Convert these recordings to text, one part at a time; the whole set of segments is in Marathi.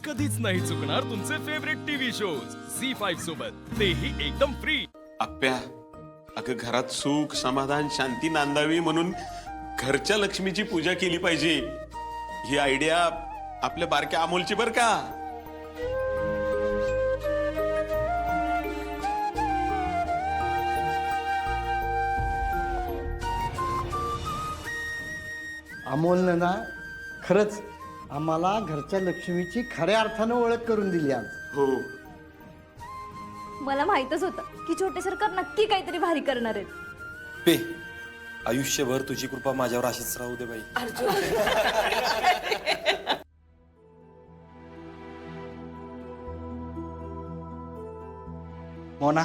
कधीच नाही चुकणार तुमचे फेवरेट टीव्ही शोज झी5 सोबत, तेही एकदम फ्री. आप्या, अगं घरात सुख समाधान शांती नांदावी म्हणून घरच्या लक्ष्मीची पूजा केली पाहिजे. ही आयडिया आपल्या बारक्या अमोलची बर का. अमोलनं ना खरंच आम्हाला घरच्या लक्ष्मीची खऱ्या अर्थानं ओळख करून दिली आज. हो, मला माहितच होतं की छोटे सरकार नक्की काहीतरी भारी करणार आहेत. पे आयुष्यभर तुझी कृपा माझ्यावर अशीच राहू दे बाई. मोना,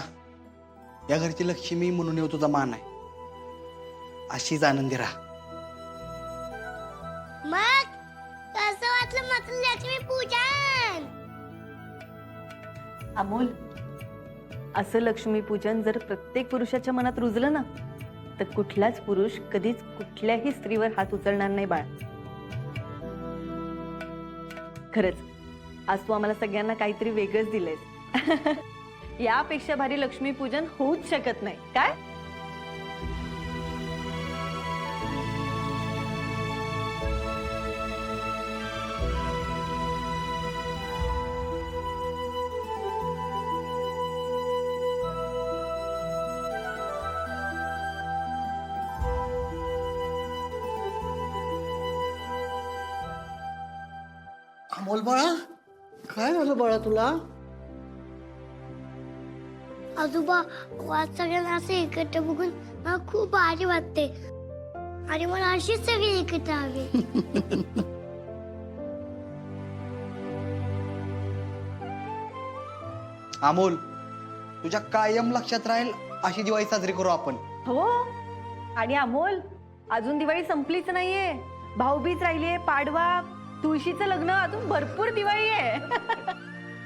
या घरची लक्ष्मी म्हणून येऊ तुझा मान आहे. अशीच आनंदी राहा. मग कसं वाटलं माझं लक्ष्मी पूजन? अमोल, असं लक्ष्मीपूजन जर प्रत्येक पुरुषाच्या मनात रुजलं ना, तर कुठलाच पुरुष कधीच कुठल्याही स्त्रीवर हात उचलणार नाही बाळ. खरंच आज तू आम्हाला सगळ्यांना काहीतरी वेगळंच दिलंयस. यापेक्षा भारी लक्ष्मीपूजन होऊच शकत नाही काय. अमोल बाळा, काय झालं बाळा तुला? आजोबा, वाद सगळ्यांना असं एकत्र बघून मला खूप भारी वाटते आणि मला अशीच सगळी एकत्र हवी. अमोल, तुझ्या कायम लक्षात राहील अशी दिवाळी साजरी करू आपण. हो, आणि अमोल अजून दिवाळी संपलीच नाहीये. भाऊबीज राहिलीये, पाडवा, तुळशीचं लग्न, अजून भरपूर दिवाळी आहे.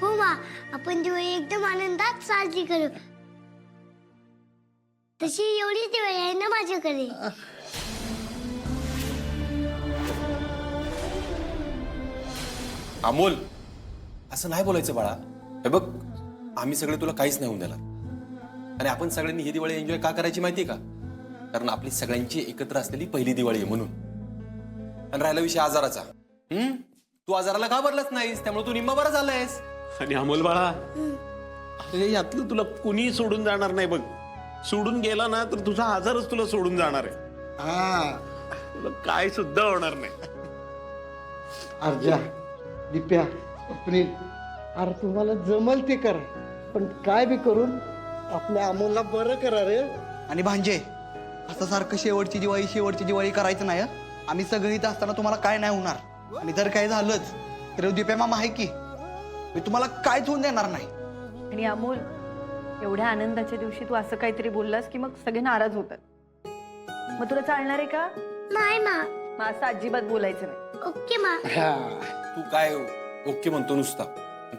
हो मा, आपण दिवाळी एकदम आनंदात साजरी करू. तशी एवढी दिवाळी आहे ना माझ्याकडे. अमोल, असं नाही बोलायचं बाळा. हे बघ, आम्ही सगळे तुला काहीच नाही होऊन देणार. आणि आपण सगळ्यांनी ही दिवाळी एन्जॉय का करायची माहितीये का? कारण आपली सगळ्यांची एकत्र असलेली पहिली दिवाळी आहे म्हणून. आणि राहिला विषय आजाराचा, तू आजाराला घाबरलाच नाहीस, त्यामुळे तू निम्मा बरा झालायस. आणि अमोल बाळा, अरे यातलं तुला कुणी सोडून जाणार नाही बघ. सोडून गेला ना तर तुझा आजारच तुला सोडून जाणार आहे. हा, तुला काय सुद्धा होणार नाही. अर्जा, दिप्या, स्वप्नील, अरे तुम्हाला जमल ते करा, पण काय बी करून आपल्या अमोलला बरं करा रे. आणि भांजे, असं सारखं शेवटची दिवाळी करायचं नाही. हं? आम्ही सगळे इथं असताना तुम्हाला काय नाही होणार. आणि जर काय झालंच तर दिप्या मामा आहे की, मी तुम्हाला काहीच होऊन देणार नाही. आणि अमोल, एवढ्या आनंदाच्या दिवशी तू असं काहीतरी बोललास की मग सगळे नाराज होतात. मग तुला चालणार आहे का? नाही मा. मग असं अजिबात बोलायचं नाही. ओके मा. तू काय ओके म्हणतो नुसता,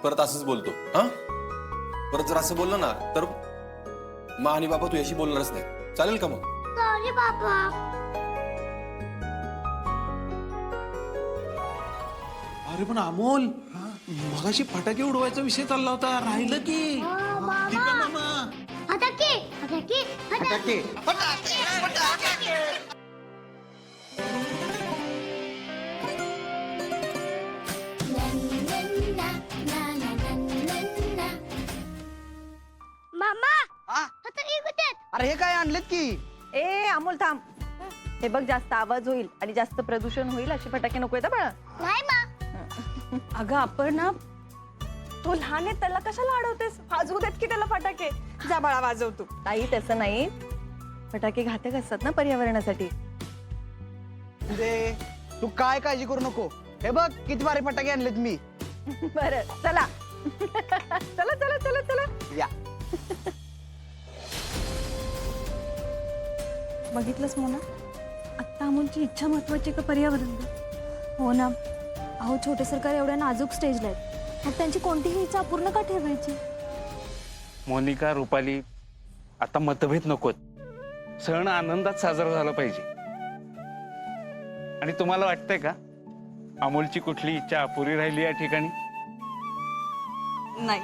परत असंच बोलतो. हा, परत जर असं बोललं ना तर मा आणि बाबा तुझ्याशी बोलणारच नाही. चालेल का मग? सॉरी बाबा. अरे पण अमोल, मगाशी फटाके उडवायचा विषय चालला होता, राहिलं की. दीपा मामा, फटाके फटाके फटाके. मामा, हा? फटाके कुठे आहेत? अरे हे काय आणलेत की? ए अमोल थांब. हे बघ, जास्त आवाज होईल आणि जास्त प्रदूषण होईल असे फटाके नको येतात बाळा. नाही मा. अगं आपण ना, तो लहान आहे त्याला कशाला अडवतेस? वाजवू देत की त्याला फटाके. जा बाळा, वाजवतो. ताई तसं नाही, फटाके घातक असतात ना पर्यावरणासाठी. म्हणजे तू काय काळजी करू नको. हे बघ किती भारी फटाके आणलेत मी. बरं चला. चला चला चला चला या. बघितलंस मोना, आत्ता अमोलची इच्छा महत्वाची का पर्यावरण? हो ना. अहो, छोटे सरकार एवढ्या नाजूक स्टेजला आहेत, मग त्यांची कोणतीही इच्छा अपूर्ण का ठेवायची? मोनिका, रुपाली, आता मतभेद नकोत. सण आनंदात साजरा झाला पाहिजे. आणि तुम्हाला वाटतंय का अमोलची कुठली इच्छा अपुरी राहिली या ठिकाणी? नाही.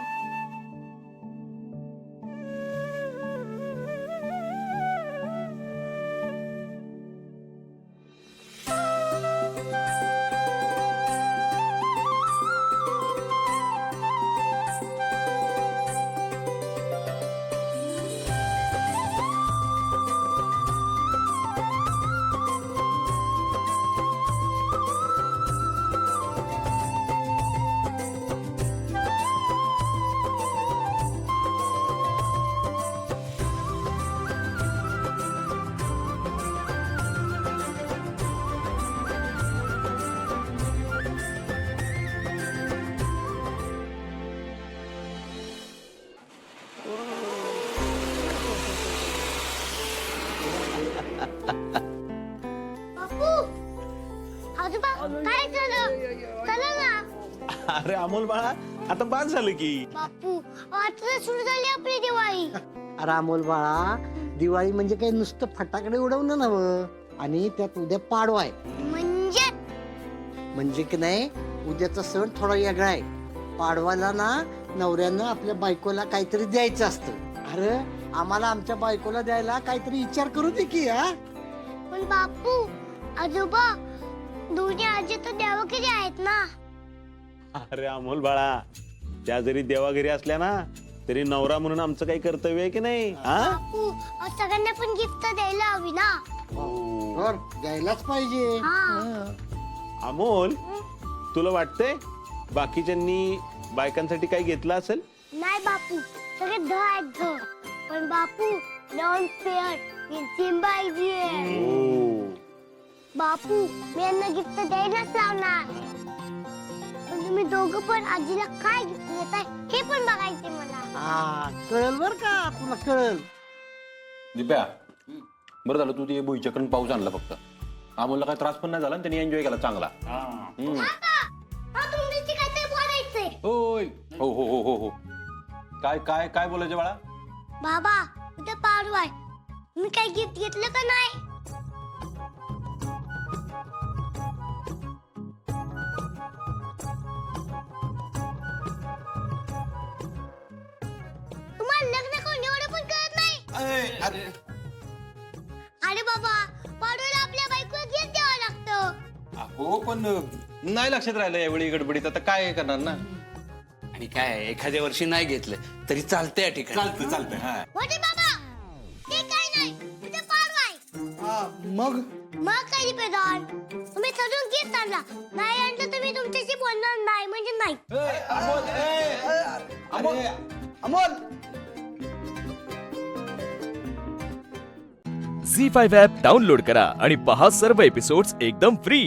बापू आजोबा काय झालं चला ना. अरे अमोल बाळा आता बाद झालं की. बापू आता सुरू झाली आपली दिवाळी. अरे अमोल बाळा, दिवाळी म्हणजे काही नुसतं फटाकडे उडवणं नव्हं, आणि त्यात उद्या पाडवा आहे. म्हणजे की नाही, उद्याचा सण थोडा वेगळा आहे. पाडवाला ना नवऱ्यानं आपल्या बायकोला काहीतरी द्यायचं असतं. अरे आम्हाला आमच्या बायकोला द्यायला काहीतरी विचार करू दे की. हा पण बापू आजोबा दोन्ही आजी तर देवाघरी आहेत ना. अरे अमोल बाळा, त्या जरी देवाघरी असल्या ना तरी नवरा म्हणून आमचं काही कर्तव्य आहे की नाही? हा बापू सगळ्यांना पण गिफ्ट द्यायला हवी ना. तर द्यायलाच पाहिजे. हा. अमोल, तुला वाटतंय बाकीच्यांनी बायकांसाठी काही घेतलं असेल? नाही बापू सगळे ध आहेत ध. पण बापू नॉन फेअर पाहिजे. बापू मी यांना गिफ्ट द्यायलाच लावणार. पण तुम्ही दोघं पण आजीला काय गिफ्ट देताय हे पण बघायचे मला. हा कळल बर का, तुला कळल. दिप्या, बरं झालं तू ते भुईच्याकडून पाऊस आणला. फक्त अमोलला काय त्रास पण नाही झाला आणि त्यांनी एन्जॉय केला चांगला. तुमच्याशी काहीतरी बोलायचंय. होय. हो हो हो हो हो. काय काय काय बोलायचं बाळा? बाबा उद्या पाडवा आहे, मी काही गिफ्ट घेतलं का नाही? तुम्हाला लग्न करून एवढं पण कळत नाही? अरे बाबा पाडव्याला आपल्या बायकोला गिफ्ट द्यावं लागतं. हो पण नाही लक्षात राहिलं यावेळी गडबडीत. आता काय करणार ना. आणि काय एखाद्या वर्षी नाही घेतलं तरी चालतंय या ठिकाणी. चालतं चालतं. हा होते बाबा ते काय नाही, उद्या पाडवा आहे. मग मग काय पेदार तुम्ही ठरवून गिफ्ट आणला नाही आणलं तर मी तुमच्याशी बोलणार नाही म्हणजे नाही. अमोल झी5 ॲप डाउनलोड करा आणि पहा सर्व एपिसोड्स एकदम फ्री.